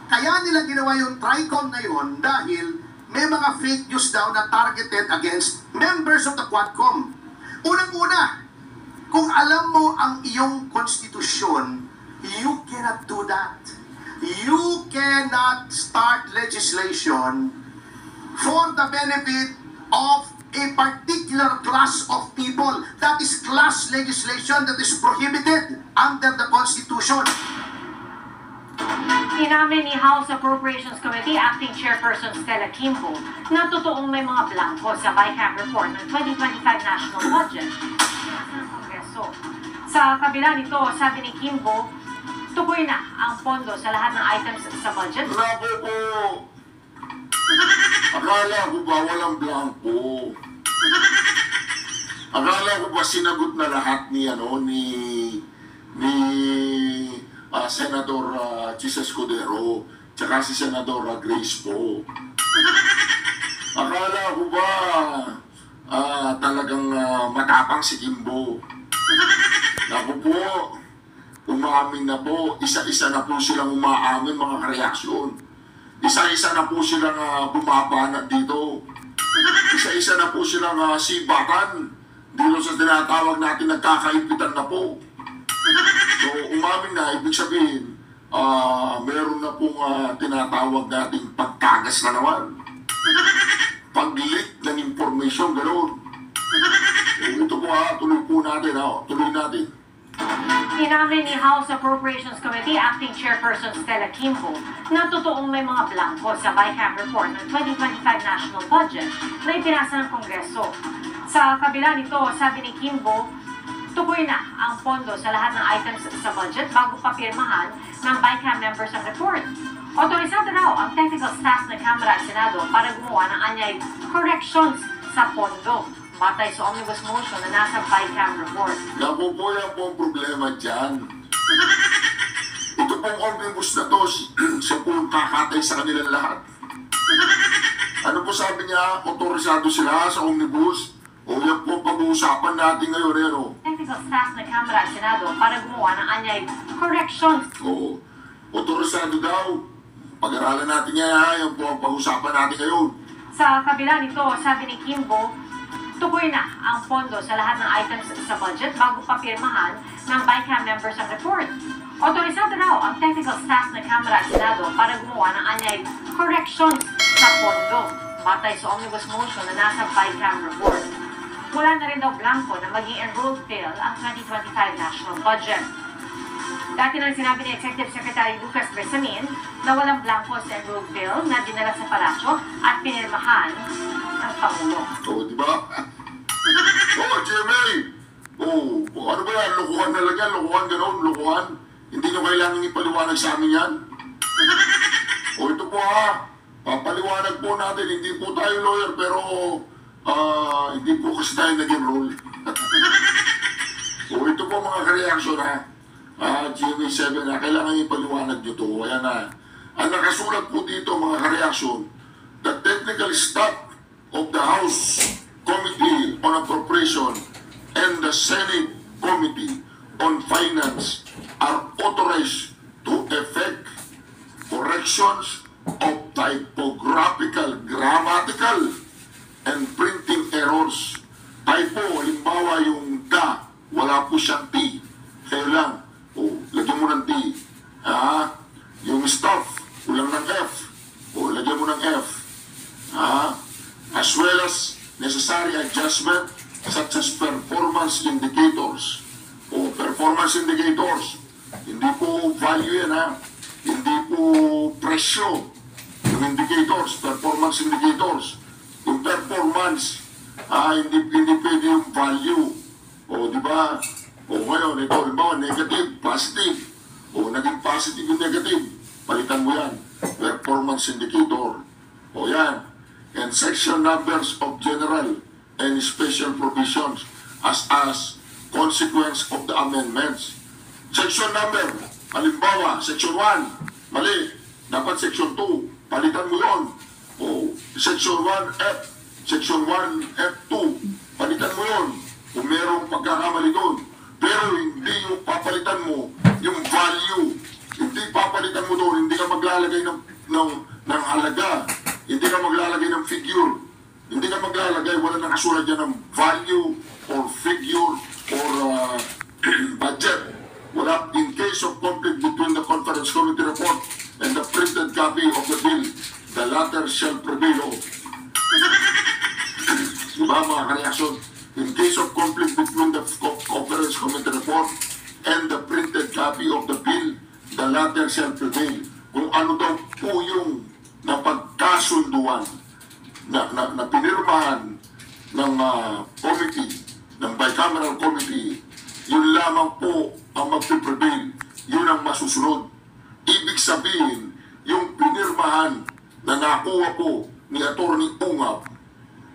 Kaya nila ginawa yung TRICOM na yun dahil may mga fake news daw na targeted against members of the Quadcom. Unang-una, kung alam mo ang iyong konstitusyon, you cannot do that. You cannot start legislation for the benefit of a particular class of people. That is class legislation that is prohibited under the Constitution. Inamin ni House Appropriations Committee Acting Chairperson Stella Kimbo na totoong may mga blanco sa BICAM report ng 2025 National Budget ng Kongreso. Sa kabila nito, sabi ni Kimbo, tukoy na ang pondo sa lahat ng items sa budget. Bravo po! Akala ko ba walang blanco? Akala ko ba sinagot na lahat ni Senador Chis Escudero tsaka si Senador Grace po. Akala ko ba talagang matapang si Kimbo? Naku po, umamin na po, isa-isa na po silang umaamin mga kareaksyon. Isa-isa na po silang bumabanat dito. Isa-isa na po silang sibatan dito sa tinatawag natin nagkakaipitan na po. So umamin na, ibig sabihin, meron na pong tinatawag nating pagkagas na naman. Pag-leak ng information, gano'n. So, ito po tuloy po natin, tuloy natin. Inamin ni House Appropriations Committee Acting Chairperson Stella Kimbo na totoong may mga blanco sa BICAM report ng 2025 National Budget na ipinasa ng Kongreso. Sa kabila nito, sabi ni Kimbo, tukoy na ang pondo sa lahat ng items sa budget bago papirmahan ng BICAM members ang report. Otorisado raw ang technical staff ng Kamara at Senado para gumawa ng anyay corrections sa pondo batay sa omnibus motion na nasa BICAM report. Naku po, yan po ang problema dyan. Ito pong omnibus na to, siya po yung kakatay sa kanilang lahat. Ano po sabi niya, otorisado sila sa omnibus? O yan po pag-uusapan natin ngayon, Technical staff ng Kamara at Senado para gumawa ng anyay corrections. Oo, otorisado daw. Pag-aralan natin yan po ang pag-uusapan natin ngayon. Sa kabila nito, sabi ni Kimbo, tukoy na ang pondo sa lahat ng items sa budget bago papirmahan ng BICAM members ang report. Otorisado raw ang technical staff ng Kamara at Senado para gumawa ng anyay corrections sa pondo batay sa omnibus motion na nasa BICAM report. Wala na rin daw blanco na maging enrolled bill ang 2025 national budget. Dati nang sinabi ni Executive Secretary Lucas Bersamin na walang blanco sa enrolled bill na dinala sa palasyo at pinirmahan ng Pangulo. Oo, di ba? Oo, GMA! Oo, ano ba yan? Lukuhan na lang yan, lukuhan gano'n, lukuhan. Hindi nyo kailangan ipaliwanag sa amin yan. O ito po papaliwanag po natin, hindi po tayo lawyer, pero hindi po kasi tayo nag-enroll. O ito po mga ka-reaction GMA 7 kailangan ipaliwanag nyo to. Ayan na. Ang nakasulat po dito mga ka-reaction, the technical staff of the House Committee on Appropriation and the Senate Committee on Finance are authorized to effect corrections of typographical, grammatical, and printing errors. Typo, halimbawa yung da, wala po siyang T. Kaya lang, lagyan mo ng T. Yung stuff, kulang ng F. Lagyan mo ng F. As well as necessary adjustment such as performance indicators. Performance indicators. Hindi po value yan Hindi po presyo. Yung indicators, performance indicators. Yung performance, hindi pwede yung value. Di ba? Ngayon, ito, halimbawa, negative, positive. Naging positive yung negative. Palitan mo yan. Performance indicator. Yan. And section numbers of general and special provisions as consequence of the amendments. Section number, halimbawa, section 1, mali. Dapat section 2, palitan mo yun. Section 1F, section 1F2, palitan mo yun. Kung merong pagkakamali doon. Pero hindi yung papalitan mo yung value. Hindi papalitan mo doon, hindi ka maglalagay ng halaga, hindi ka maglalagay ng figure, hindi ka maglalagay, wala nakasulat dyan ng value or figure or budget. Wala, in case of conflict between the conference committee report and the printed copy of the bill, the latter shall prevail. Diba mga kareaksyon? In case of conflict between the conference committee report and the printed copy of the bill, the latter shall prevail. Kung ano daw po yung napagkasunduan na pinirmahan ng committee, ng bicameral committee, yun lamang po ang magpiprevail. Yun ang masusunod. Ibig sabihin, yung pinirmahan na nakuha po ni Atty. Ungab,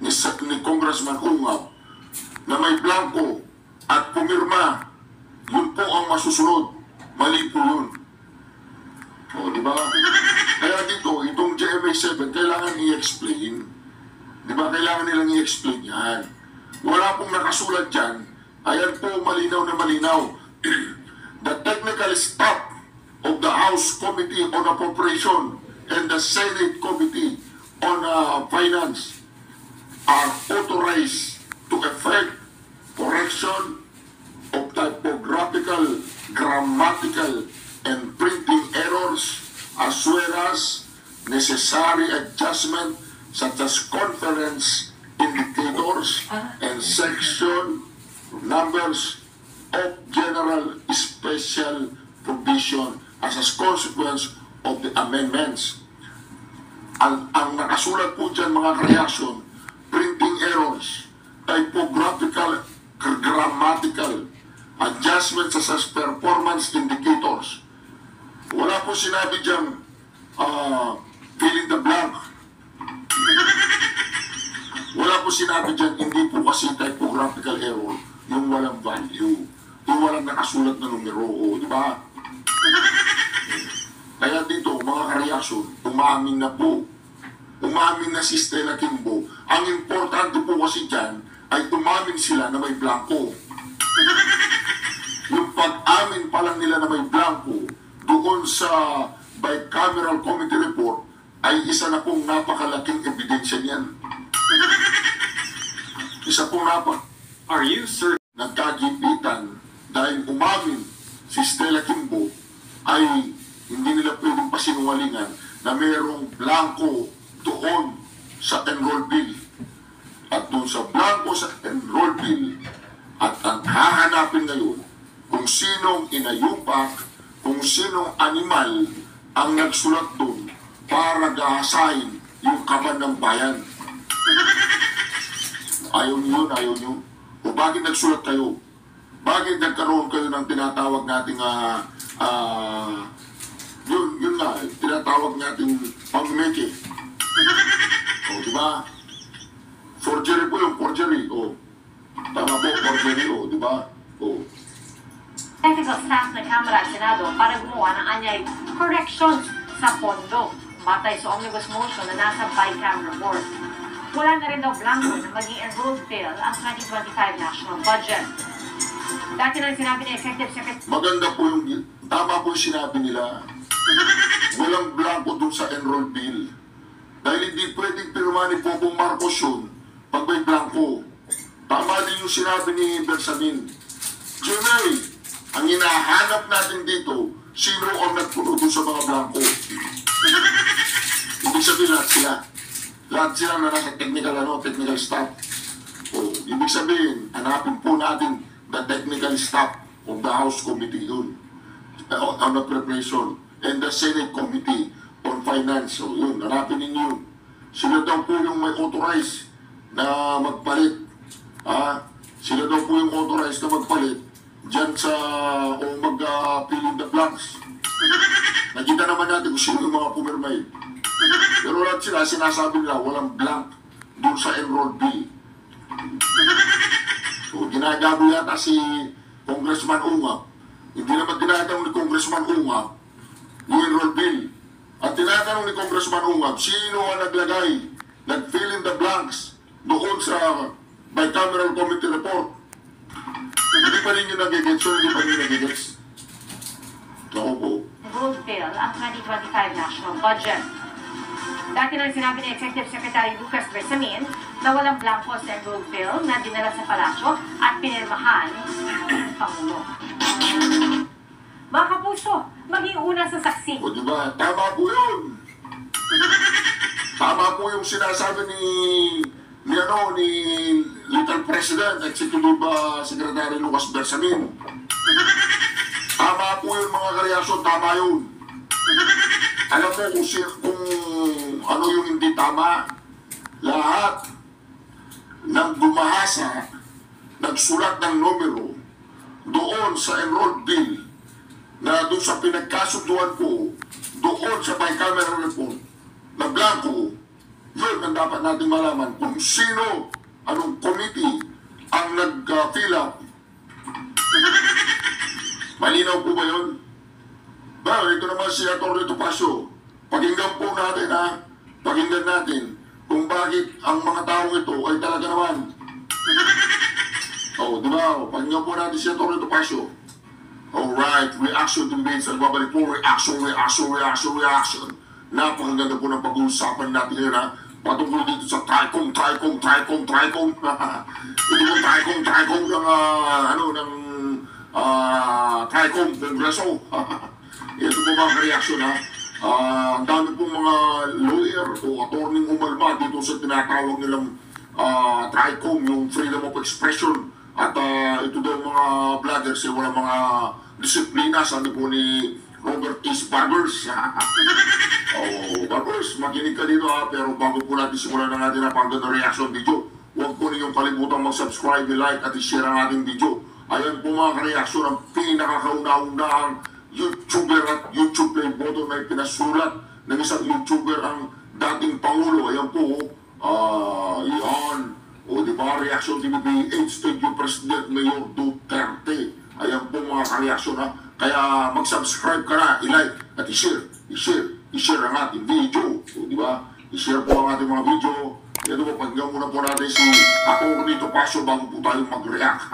ni Congressman Ungab, na may blanco at pumirma, yun po ang masusunod. Mali po yun. O, di ba? Kaya dito, itong GMA 7, kailangan i-explain. Di ba? Kailangan nilang i-explain yan. Wala pong nakasulat dyan. Ayan po, malinaw na malinaw. The technical staff of the House Committee on Appropriation and the Senate Committee on Finance are authorized to effect correction of typographical, grammatical, and printing errors, as well as necessary adjustment such as conference indicators and section numbers of general special provision as a consequence of the amendments. Ang nakasulat po dyan mga reaction, printing errors, typographical, grammatical, adjustments as performance indicators. Wala po sinabi dyan, fill in the blank. Wala po sinabi dyan, hindi po kasi typographical error, yung walang value, yung walang nakasulat na numero, di ba? Kaya dito, mga kareaksyon, umamin na po. Umamin na si Stella Kimbo. Ang importante po kasi dyan, ay umamin sila na may blanco. Yung pag-amin pa lang nila na may blanco, doon sa bicameral committee report, ay isa na pong napakalaking ebidensya niyan. Isa pong Are you certain? nagkagipitan dahil umamin si Stella Kimbo ay hindi nila pwedeng pasinungalingan na mayroong blanco doon sa enroll bill. At doon sa blanco sa enroll bill, at ang hahanapin ngayon kung sinong inayupak, kung sinong animal ang nagsulat doon para gahasahin yung kaban ng bayan. Ayaw niyo yun, ayaw niyo. O bakit nagsulat kayo? Bakit nagkaroon kayo ng tinatawag nating yun nga, tinatawag nating pangmeke. O, diba? Forgery po yung forgery. O, tama po, forgery. O, diba? O. Technical staff ng Kamara at Senado para gumawa ng anyay corrections sa pondo batay sa omnibus motion na nasa bicameral report. Wala na rin daw blanco na maging enrolled bill ang 2025 national budget. Dati lang sinabi ni Executive Secretary. Maganda po yung, tama po yung sinabi nila. Walang blanco dun sa enroll bill. Dahil hindi pwedeng pirma ni Bobong Marcos yun pag may blanco. Tama din yung sinabi ni Bersamin. Jimmy, ang hinahanap natin dito, sino ang nagpuno dun sa mga blanco? Ibig sabihin lahat sila. Lahat sila na nasa technical staff. O, ibig sabihin, hanapin po natin the technical staff of the House Committee yun. On the preparation. And the Senate Committee on Finance. So yun, hanapin ninyo. Sila daw po yung may authorized na magpalit. Sila daw po yung authorized na magpalit dyan sa, o mag-fill in the blanks. Nakita naman natin kung sino yung mga pumirmay. Pero lahat sila, sinasabi nila, walang blank doon sa enroll bill. So, ginagago yata si Congressman Ungab. Hindi naman tinatanong ni Congressman Ungab yung enroll bill. At tinatanong ni Congressman Ungab, sino ang naglagay, nag-fill in the blanks doon sa bicameral committee report. Hindi pa rin yung nagigets, so hindi pa rin nagigets. Ako po. ruled bill ang 2025 national budget. Dati nang sinabi ni Executive Secretary Lucas Bersamin na walang blanco sa enrolled bill na dinala sa palasyo at pinirmahan ng Pangulo. Mga kapuso, maging una sa saksi. O diba, tama po yun. Tama po yung sinasabi ni Little President, Executive Secretary Lucas Bersamin. Tama po yun mga kareaksyon, tama yun. Alam mo kung ano yung hindi tama, lahat ng gumahasa, nagsulat ng numero doon sa enrolled bill na doon sa pinagkasunduan ko, doon sa bicameral report, na blanco, yun ang dapat natin malaman kung sino, anong committee ang nag-fill up. Malinaw po ba yun? Ito naman si Atty. Topacio. Pakinggan po natin pakinggan natin kung bakit ang mga taong ito ay talaga naman. Di ba? Pakinggan po natin si Atty. Topacio. Alright, reaction debates. Ang babalik po, reaction. Napakaganda po ng pag-uusapan natin ngayon patungkol dito sa TRICOM. Ito po TRICOM ng TRICOM Kongreso. Ito po mga reaksyon ang dami pong mga lawyer o attorney umalma dito sa tinatawag nilang TRICOM, yung freedom of expression. At ito daw mga vloggers, walang mga disiplina, sabi po ni Robert T. Barbers. Barbers, makinig ka dito pero bago po natin simulan ng ating napagandang reaction video, huwag po ninyong kalimutan mag-subscribe, like at i-share ang ating video. Ayan po mga reaksyon ang pinakakauna-unahang YouTuber at YouTube play button na pinasulat ng isang YouTuber ang dating Pangulo. Ayan po, yan. Diba, Reaction TV, 8 Studio President Mayor Duterte. Ayan po mga kareaksyon Kaya mag-subscribe ka na, i-like at i-share ang ating video. Diba? I-share po ang ating mga video. Ito po, pagyan muna po natin si Atty. Topacio bago po tayo mag-react.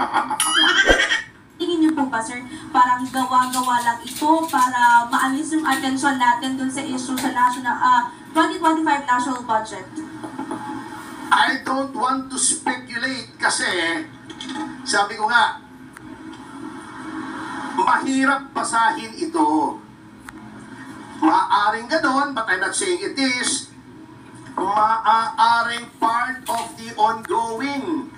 Tingin niyo po ba, sir, parang gawa-gawa lang ito para maalis yung attention natin dun sa issue sa 2025 national budget? I don't want to speculate kasi sabi ko nga, mahirap basahin ito. Maaaring ganon, but I'm not saying it is. Maaaring part of the ongoing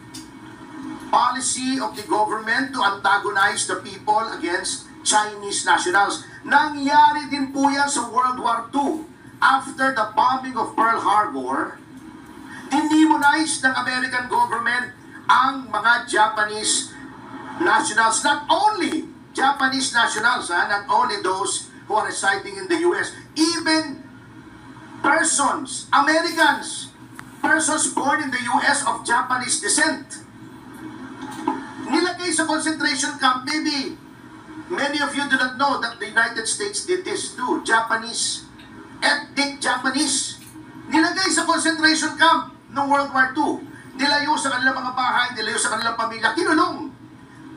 policy of the government to antagonize the people against Chinese nationals. Nangyari din po yan sa World War II. After the bombing of Pearl Harbor, dinimonize ng American government ang mga Japanese nationals. Not only Japanese nationals, not only those who are residing in the US, even persons, Americans, persons born in the US of Japanese descent, nilagay sa concentration camp. Maybe many of you do not know that the United States did this too. Japanese, ethnic Japanese, nilagay sa concentration camp noong World War II. Nilayo sa kanilang mga bahay, nilayo sa kanilang pamilya, kinulong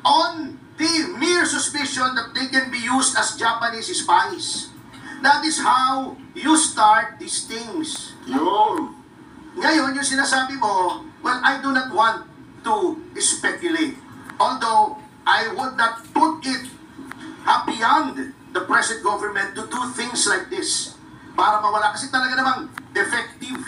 on the mere suspicion that they can be used as Japanese spies. That is how you start these things. Yun. Ngayon, yung sinasabi mo, well, I do not want to speculate. Although, I would not put it beyond the present government to do things like this para mawala. Kasi talaga namang defective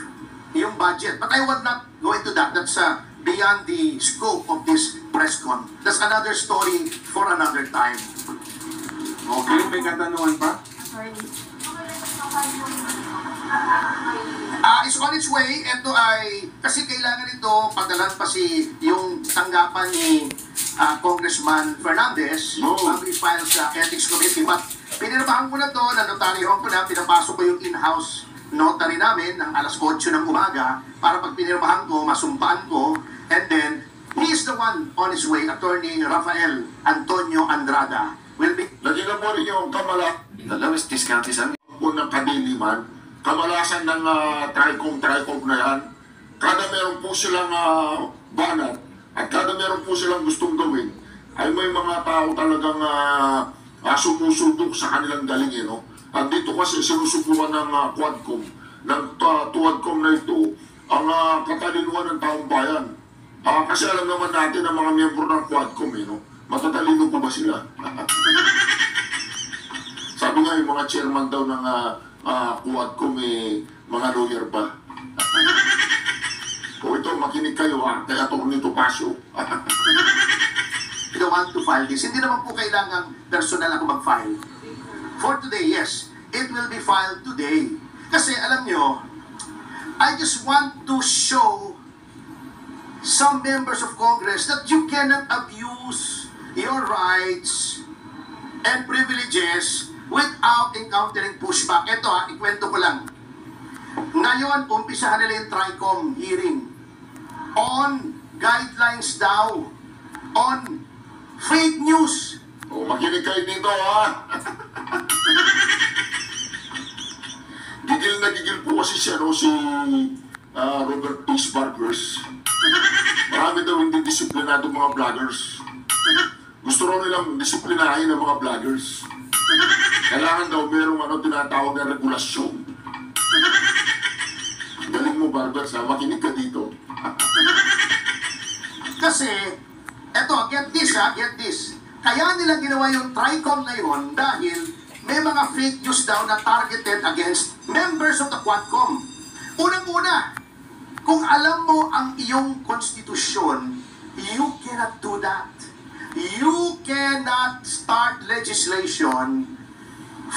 yung budget. But I would not go into that. That's beyond the scope of this press con. That's another story for another time. Okay, may katanungan pa? It's on its way. Ito ay, kasi kailangan ito pagdalan pa yung tanggapan ni Congressman Fernandez bago i-file sa Ethics Committee. But pinirmahan ko na to, nanotaryohan ko na, pinapasok ko yung in-house notary namin ng alas 8 ng umaga para pag pinirmahan ko, masumpaan ko, and then he is the one on his way, Attorney Rafael Antonio Andrada. Will be... Lagi na po rin yung The lowest discount is on po ng kadiliman, kamalasan ng TRICOM na yan, kada meron po silang banat at kada meron po silang gustong gawin, ay may mga tao talagang sumusulbok sa kanilang galing, no? At dito kasi sinusubukan ng Quadcom, ng Quadcom na ito, ang katalinuhan ng taong bayan. Kasi alam naman natin ang mga miyembro ng Quadcom, no? Matatalino po ba sila? Sabi nga yung mga chairman daw ng Quadcom, mga lawyer pa. O ito, makinig kayo kay Atty. Topacio. You don't want to file this. Hindi naman po kailangan personal ako mag-file. For today, yes, it will be filed today. Kasi alam nyo, I just want to show some members of Congress that you cannot abuse your rights and privileges without encountering pushback. Ito ikwento ko lang. Ngayon, umpisahan nila yung TRICOM hearing on guidelines daw on fake news. O, makinig kayo dito, Gigil na gigil po kasi siya, no, si Robert P. Sparkers. Marami daw hindi disiplinado mga vloggers. Gusto raw nilang disiplinahin ng mga vloggers. Kailangan daw merong tinatawag na regulasyon. Galing mo, Barbers, makinig ka dito. Kasi, get this. Kaya nila ginawa yung TRICOM na yun dahil may mga fake news daw na targeted against members of the Quadcom. Unang-una, kung alam mo ang iyong konstitusyon, you cannot do that. You cannot start legislation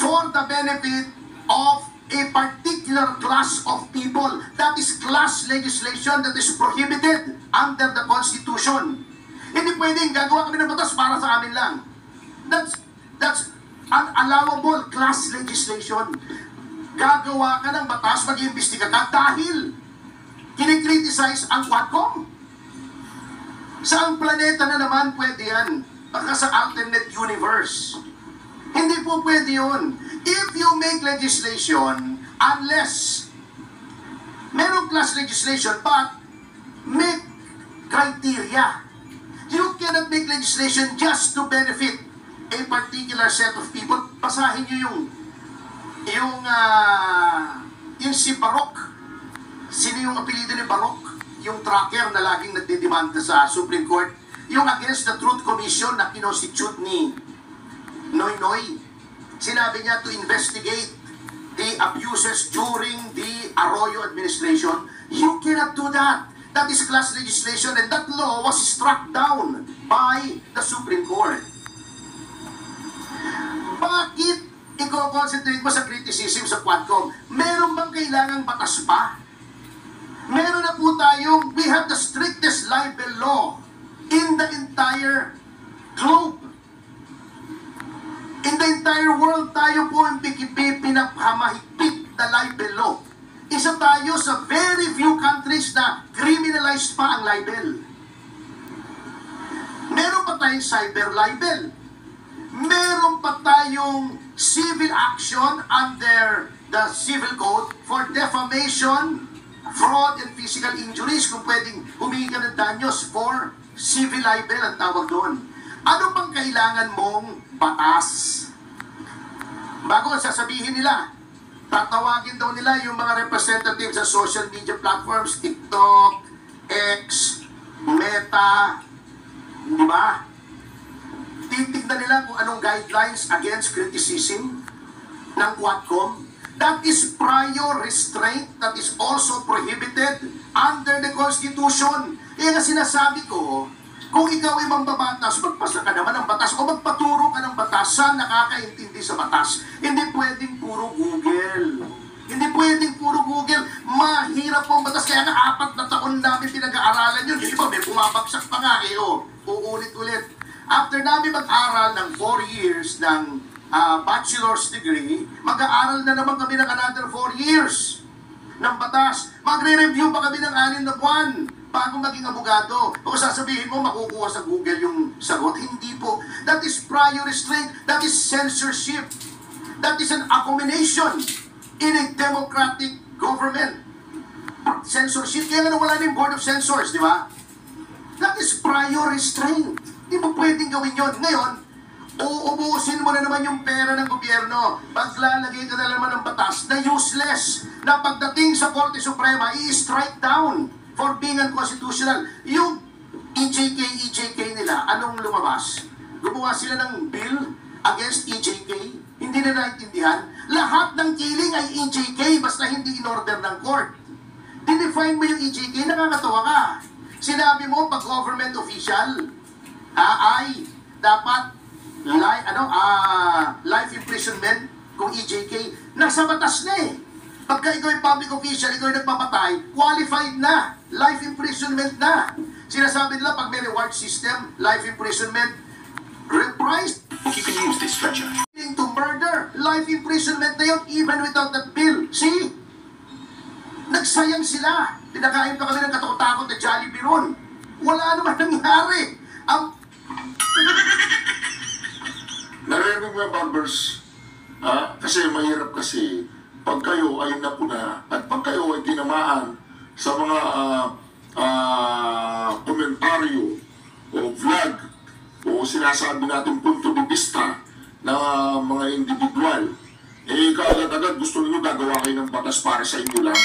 for the benefit of a particular class of people. That is class legislation that is prohibited under the Constitution. Hindi pwedeng gagawa kami ng batas para sa amin lang. That's unallowable class legislation. Gagawa ka ng batas, mag-iimbestiga ka dahil kinikriticize ang Quadcom. Saang planeta na naman pwede yan? Baka sa alternate universe. Hindi po pwede yun. If you make legislation, unless merong class legislation, but make criteria. You cannot make legislation just to benefit a particular set of people. Basahin nyo yung si Barok. Sino yung apelido ni Barok? Yung tracker na laging nagdidemanda sa Supreme Court. Yung against the Truth Commission na kinositute ni Noy. Sinabi niya to investigate the abuses during the Arroyo administration. You cannot do that. That is class legislation and that law was struck down by the Supreme Court. Bakit i-concentrate mo sa criticism sa Quadcom? Meron bang kailangang batas pa? Meron na po tayong, we have the strictest libel law in the entire globe. In the entire world, tayo po ang pinapamahigpit na libel law. Isa tayo sa very few countries na criminalized pa ang libel. Meron pa tayong cyber libel. Meron pa tayong civil action under the civil code for defamation, fraud, and physical injuries. Kung pwedeng humingi ka ng danyos for civil libel ang tawag doon. Ano bang kailangan mong batas? Bago sasabihin nila, tatawagin daw nila yung mga representatives sa social media platforms, TikTok, X, Meta, di ba? Titignan nila kung anong guidelines against criticism ng Quadcom. That is prior restraint that is also prohibited under the Constitution. Kaya nga sinasabi ko, kung ikaw ay mambabatas, magpasa ka naman ng batas o magpaturo ka ng batas sa nakakaintindi sa batas. Hindi pwedeng puro Google. Hindi pwedeng puro Google. Mahirap po ang batas. Kaya nga 4 na taon namin pinag-aaralan yun. Yung iba may bumabagsak pa nga. Uulit-ulit. After namin mag-aral ng 4 years ng bachelor's degree, mag-aaral na naman kami ng another 4 years ng batas. Magre-review pa kami ng 6 na buwan bago maging abogado. O sasabihin mo, makukuha sa Google yung sagot. Hindi po. That is prior restraint. That is censorship. That is an abomination in a democratic government. Censorship. Kaya nga wala na yung Board of Censors, di ba? That is prior restraint. Hindi mo pwedeng gawin yun. Ngayon, uubusin mo na naman yung pera ng gobyerno. Paglalagay ka na naman ng batas na useless, na pagdating sa Korte Suprema, i-strike down for being unconstitutional. Yung EJK nila, anong lumabas? Gumawa sila ng bill against EJK? Hindi na naintindihan. Lahat ng killing ay EJK, basta hindi in-order ng court. Dinefine mo yung EJK, nakakatawa ka. Sinabi mo, pag government official, ay dapat life imprisonment kung EJK, nasa batas na eh. Pagka ikaw yung public official, ikaw yung nagpapatay, qualified na, life imprisonment na. Sinasabi nila pag may reward system, life imprisonment, reprised. You can use this stretcher. To murder, life imprisonment na yun, even without that bill. See? Nagsayang sila. Pinakain pa kami ng katakot-takot na Jollibee ron. Wala naman nangyari. Ang Narinig mo yung barbers? Kasi mahirap kasi pag kayo ay napuna at pag kayo ay tinamaan sa mga komentaryo o vlog o sinasabi natin punto de vista na mga individual, kaagad-agad gusto niyo gagawa kayo ng batas para sa inyo lang.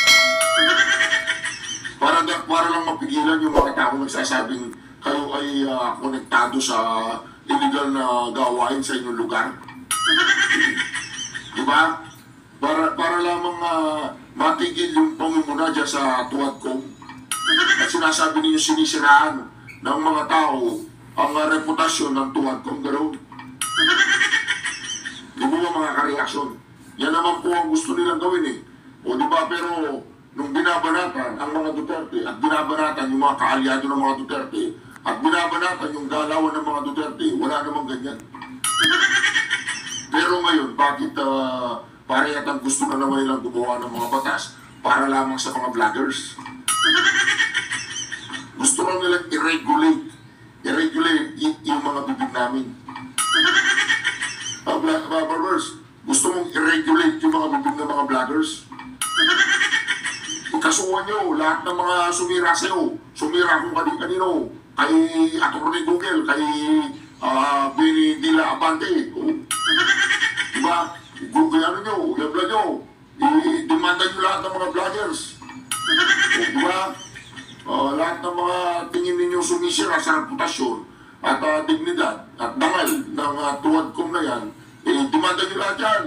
Para lang mapigilan yung mga tao nagsasabing kayo ay konektado sa illegal na gawain sa inyong lugar. Diba? Para lamang matigil yung pamumuna dyan sa Tuadcom. At sinasabi ninyo sinisiraan ng mga tao ang reputasyon ng Tuadcom. Ganoon. Di ba mga kareaksyon? Yan naman po ang gusto nilang gawin eh. O diba, pero nung binabanatan ang mga Duterte at binabanatan yung mga kaalyado ng mga Duterte at binabanatan yung galawan ng mga Duterte, wala namang ganyan. Pero ngayon, bakit parehatan gusto na naman nilang gumawa ng mga batas para lamang sa mga vloggers? Gusto lang nilang i-regulate yung mga bibig namin. Barbers, gusto mong i-regulate yung mga bibig ng mga vloggers? Ikasuhan nyo, lahat ng mga sumira sa'yo, sumira kung kanino, kay Atty. Google, kay Benny Dila Abante. Diba? Google ano nyo, i-vlog nyo, i-demanda nyo lahat ng mga vloggers. Diba? Lahat ng mga tingin ninyo sumisira sa reputasyon at dignidad at dangal ng Tuadcom na yan, i-demanda nyo lahat yan.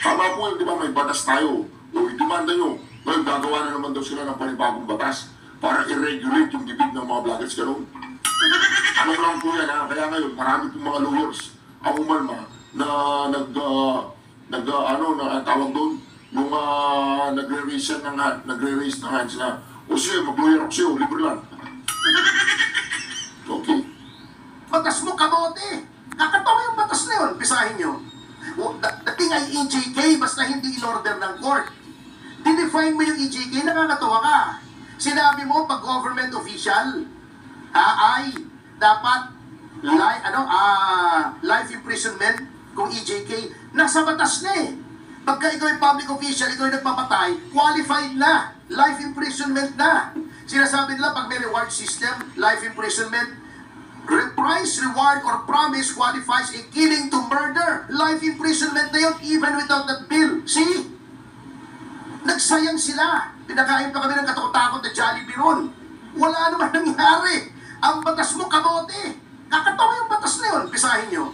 Tama po yun, di ba? May batas tayo. O i-demanda nyo. Ngayon, gagawa na naman daw sila ng panibagong batas para i-regulate yung bibig ng mga vloggers. Ganun. Ano lang po yan, ha? Kaya ngayon, marami pong mga lawyers ang umalma na tawag doon, yung nagre-raise ng hands na, o siya, mag-lawyer ako siya, libre lang. Okay. batas mo, kamote. Kakatawa yung batas na yun. Pisahin nyo. Dating ay EJK, basta hindi in-order ng court. Dinefine mo yung EJK, nakakatawa ka. Sinabi mo, pag government official, ay dapat life imprisonment kung EJK, nasa batas na eh. Pagka ikaw yung public official, ikaw yung nagpapatay, qualified na. Life imprisonment na. Sinasabi nila, pag may reward system, life imprisonment, reprise, reward, or promise qualifies a killing to murder. Life imprisonment na yun, even without that bill. See? Nagsayang sila. Pinakain pa kami ng katakot-takot na Jollibee ron. Wala naman nangyari. Ang batas mo, kamote. Kakatawa yung batas na yun. Pisahin nyo.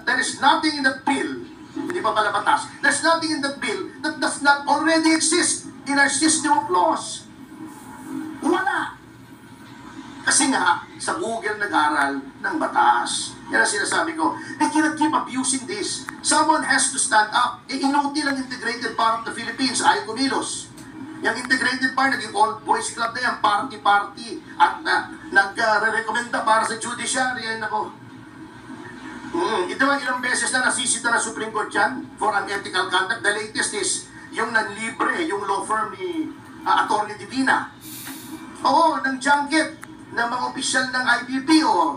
There is nothing in that bill. Hindi pa pala batas. There's nothing in that bill that does not already exist in our system of laws. Wala. Kasi nga, sa Google nag-aral ng batas. Yan ang sinasabi ko. They cannot keep abusing this. Someone has to stand up. Inutil ang Integrated Bar of the Philippines, Ay Kumilos. Yung Integrated Bar, naging old boys club na yan, party-party. At nag-recommenda para sa judiciary. Yan ako. Ito ang ilang beses na nasisita na Supreme Court yan for unethical conduct. The latest is yung nanlibre, yung law firm ni Atty. Divina. Oo, ng junket ng mga opisyal ng IBP o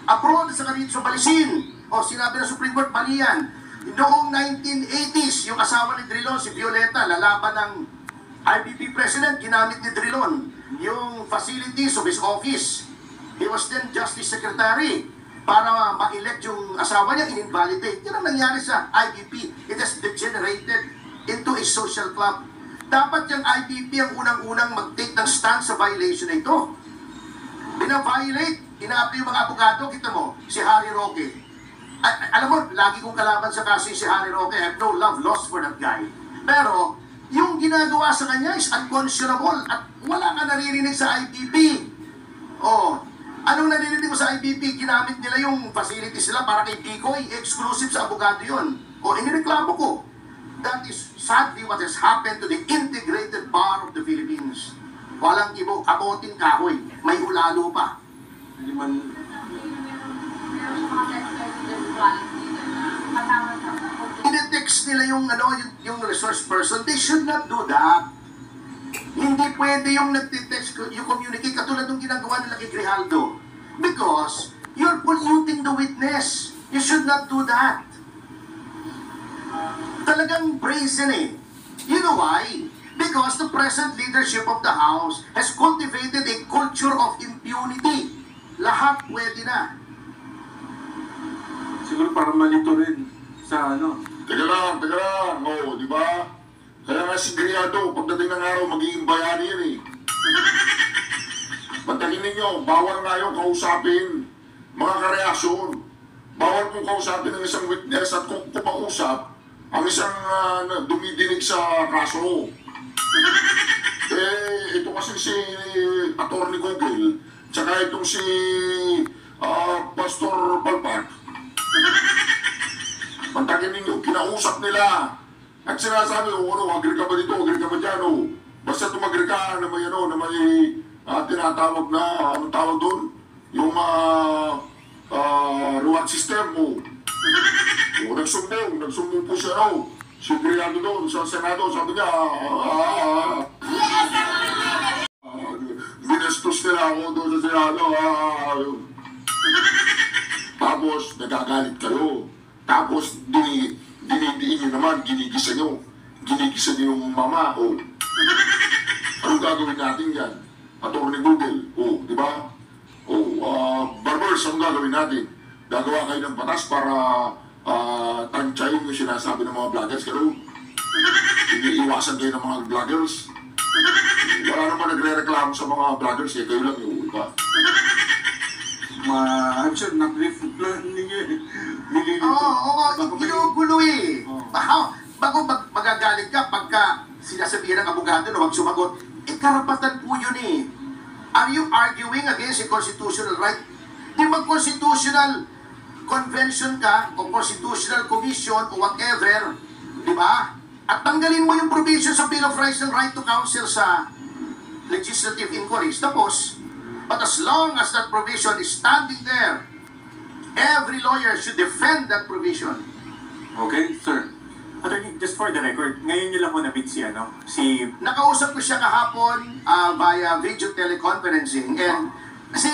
abroad sa kanito Balisin. O sinabi ng Supreme Court, mali yan. Noong 1980s, yung asawa ni Drilon, si Violeta, lalaban ng IBP President, ginamit ni Drilon yung facilities of his office. He was then Justice Secretary. para ma-elect yung asawa niya, in-invalidate. Yan ang nangyari sa IBP. It has degenerated into a social club. Dapat yung IBP ang unang-unang mag-take ng stand sa violation na ito. Bina-violate, ina-apply yung mga abogado, kita mo, si Harry Roque. Alam mo, lagi kong kalaban sa kaso si Harry Roque. I have no love lost for that guy. Pero, yung ginagawa sa kanya is unconscionable at wala ka naririnig sa IBP. Oh, anong naririnig mo sa IBP? Ginamit nila yung facilities nila para kay Picoy, exclusive sa abogado yun. O, inireklamo ko. That is sadly what has happened to the integrated bar of the Philippines. Walang ibo, kamoting kahoy, may ulalo pa. Hindi man... Ine-text nila yung resource person. They should not do that. Hindi pwede yung nagtitext, yung communicate katulad ng ginagawa nila kay Grijaldo. Because you're polluting the witness. You should not do that. Talagang brazen eh. You know why? Because the present leadership of the House has cultivated a culture of impunity. Lahat pwede na. Siguro para malito rin sa ano. Teka lang. Oo, di ba? Kaya nga si Grijaldo, pagdating ng araw, magiging bayani yan eh. Bantagin ninyo, bawal nga yung kausapin mga kareaksyon. Bawal kong kausapin ng isang witness at kung kumausap ang isang dumidinig sa kaso. Ito kasi si Atty. Google, tsaka itong si Pastor Palpak. Bantagin ninyo, kinausap nila. At sinasabi, agree ka ba dito, agree ka ba dyan, basta tumagri ka na may, tinatawag na, anong tawag doon? Yung reward system, nagsumbong po siya, si Grijaldo doon, sa Senado, sabi niya, binastos nila ako doon sa Senado, Tapos, nagagalit kayo. Tapos, dinidiin nyo naman, ginigisa nyo yung mama, Anong gagawin natin yan? Atty. Google, di ba? Barbers, anong gagawin natin? Gagawa kayo ng batas para tansyahin yung sinasabi ng mga vloggers, pero iniiwasan kayo ng mga vloggers. Wala naman nagre-reklamo sa mga vloggers, kayo lang yung, di ba? I'm sure na-brief nililito. Ginugulo eh. Bago magagalit ka pagka sinasabihan ng abogado na huwag sumagot, karapatan po yun eh. Are you arguing against a constitutional right? Di mag-constitutional convention ka o constitutional commission o whatever, di ba? At tanggalin mo yung provision sa Bill of Rights ng right to counsel sa legislative inquiries. Tapos, but as long as that provision is standing there, every lawyer should defend that provision. Okay, sir. Attorney, just for the record, ngayon nyo lang mo na-meet si Nakausap ko siya kahapon via video teleconferencing, and si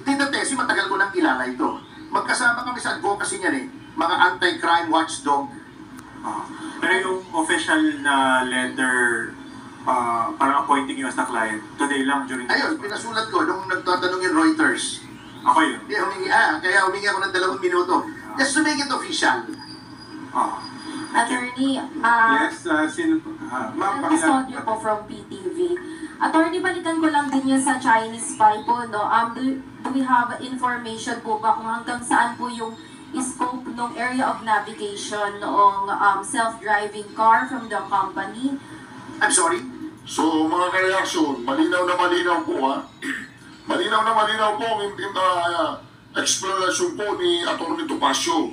Tito Tessie, matagal ko nang kilala ito. Magkasama kami sa advocacy niya mga anti-crime watchdog. Pero yung official na letter parang appointing you as the client, today lang during the... Ayun, pinasulat ko nung nagtatanong yung Reuters. Ako yun. Kaya humingi ako ng 2 minuto. Just to make it official. Attorney, Yes, sino? Ma'am, Custodio po from PTV. Attorney, balikan ko lang din yun sa Chinese spy po, no? Do we have information po ba kung hanggang saan po yung scope ng area of navigation noong self-driving car from the company? I'm sorry? So, mga kareaksyon, malinaw na malinaw po, Malinaw na malinaw po ang explanation po ni Atty. Topacio.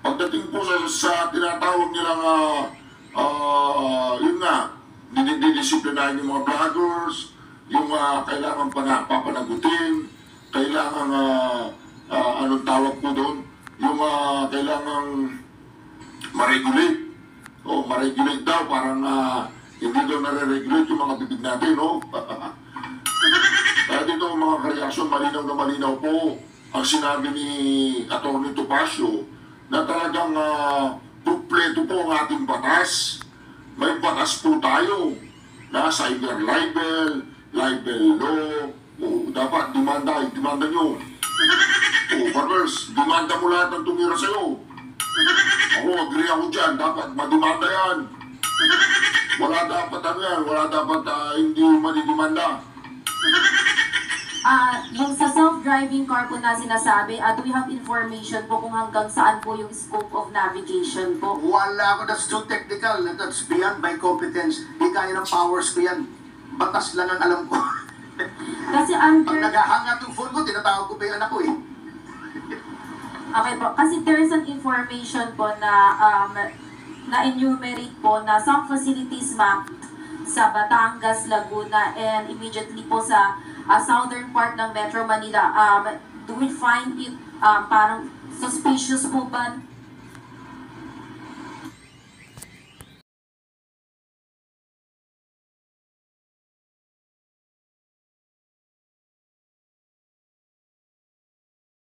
Pagdating po sa tinatawag nilang, yun nga, dinidisiplinahin yung mga vloggers, yung kailangan papanagutin, kailangan, anong tawag po doon, yung kailangan ma-regulate. Ma-regulate daw, parang hindi daw nare-regulate yung mga bibig natin, Kaya dito mga kareaksyon, malinaw na malinaw po ang sinabi ni Atty. Topacio na talagang kumpleto po ang ating batas. May batas po tayo na cyber libel law. Dapat demanda nyo. Barbers, demanda mo lahat ng tumira sa'yo. Ako, agree ako dyan. Dapat madimanda yan. Wala dapat ano yan. Wala dapat hindi madidimanda. Yung sa self-driving car po na sinasabi, do we have information po kung hanggang saan po yung scope of navigation po? Wala ako, that's too technical. That's beyond my competence. Hindi kaya ng powers ko yan. Batas lang ang alam ko. Kasi Pag under... naghahangat yung phone ko, tinatawag ko pa yung anak ko eh. Okay po, kasi there is an information po na na-enumerate po na some facilities mapped sa Batangas, Laguna, and immediately po sa southern part ng Metro Manila. Do we find it parang suspicious po ba